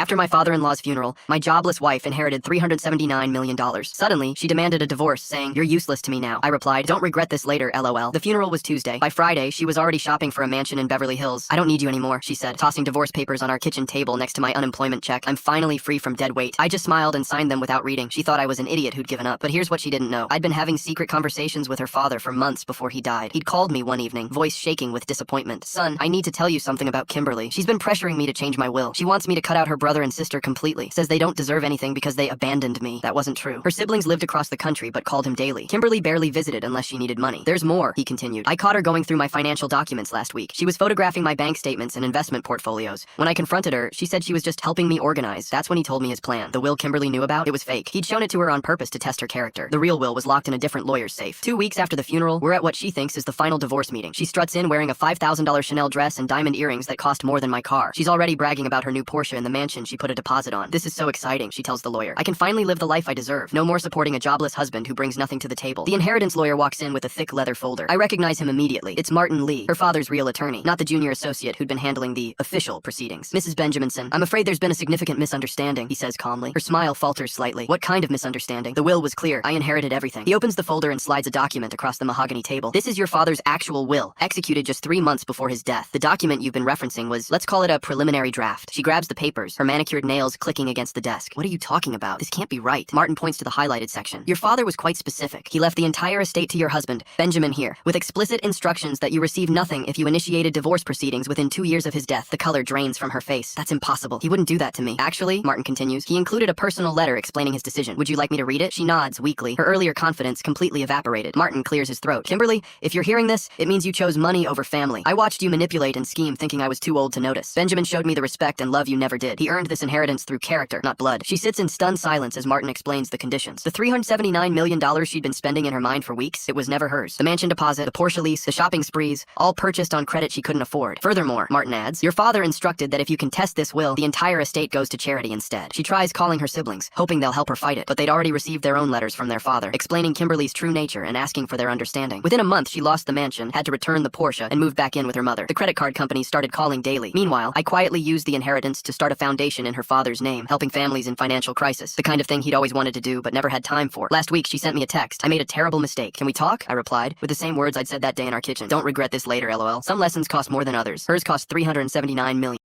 After my father-in-law's funeral, my jobless wife inherited $379 million. Suddenly, she demanded a divorce, saying, "You're useless to me now." I replied, "Don't regret this later, LOL." The funeral was Tuesday. By Friday, she was already shopping for a mansion in Beverly Hills. "I don't need you anymore," she said, tossing divorce papers on our kitchen table next to my unemployment check. "I'm finally free from dead weight." I just smiled and signed them without reading. She thought I was an idiot who'd given up. But here's what she didn't know. I'd been having secret conversations with her father for months before he died. He'd called me one evening, voice shaking with disappointment. "Son, I need to tell you something about Kimberly. She's been pressuring me to change my will. She wants me to cut out her brother and sister completely. Says they don't deserve anything because they abandoned me." That wasn't true. Her siblings lived across the country but called him daily. Kimberly barely visited unless she needed money. "There's more," he continued. "I caught her going through my financial documents last week. She was photographing my bank statements and investment portfolios. When I confronted her, she said she was just helping me organize. That's when he told me his plan. The will Kimberly knew about, it was fake. He'd shown it to her on purpose to test her character. The real will was locked in a different lawyer's safe. 2 weeks after the funeral, we're at what she thinks is the final divorce meeting. She struts in wearing a $5,000 Chanel dress and diamond earrings that cost more than my car. She's already bragging about her new Porsche and the mansion she put a deposit on. "This is so exciting," she tells the lawyer. "I can finally live the life I deserve. No more supporting a jobless husband who brings nothing to the table." The inheritance lawyer walks in with a thick leather folder. I recognize him immediately. It's Martin Lee, her father's real attorney, not the junior associate who'd been handling the official proceedings. "Mrs. Benjaminson, I'm afraid there's been a significant misunderstanding," he says calmly. Her smile falters slightly. "What kind of misunderstanding?" "The will was clear. I inherited everything." He opens the folder and slides a document across the mahogany table. "This is your father's actual will, executed just 3 months before his death. The document you've been referencing was, let's call it a preliminary draft." She grabs the papers, her manicured nails clicking against the desk. "What are you talking about? This can't be right." Martin points to the highlighted section. "Your father was quite specific. He left the entire estate to your husband, Benjamin here, with explicit instructions that you receive nothing if you initiated divorce proceedings within 2 years of his death." The color drains from her face. "That's impossible. He wouldn't do that to me." "Actually," Martin continues, "he included a personal letter explaining his decision. Would you like me to read it?" She nods weakly. Her earlier confidence completely evaporated. Martin clears his throat. "Kimberly, if you're hearing this, it means you chose money over family. I watched you manipulate and scheme thinking I was too old to notice. Benjamin showed me the respect and love you never did. He earned this inheritance through character, not blood." She sits in stunned silence as Martin explains the conditions. The $379 million she'd been spending in her mind for weeks, it was never hers. The mansion deposit, the Porsche lease, the shopping sprees, all purchased on credit she couldn't afford. "Furthermore," Martin adds, "your father instructed that if you contest this will, the entire estate goes to charity instead." She tries calling her siblings, hoping they'll help her fight it, but they'd already received their own letters from their father, explaining Kimberly's true nature and asking for their understanding. Within a month, she lost the mansion, had to return the Porsche, and moved back in with her mother. The credit card companies started calling daily. Meanwhile, I quietly used the inheritance to start a foundation in her father's name, helping families in financial crisis. The kind of thing he'd always wanted to do, but never had time for. Last week, she sent me a text. "I made a terrible mistake. Can we talk?" I replied, with the same words I'd said that day in our kitchen. "Don't regret this later, LOL. Some lessons cost more than others." Hers cost $379 million.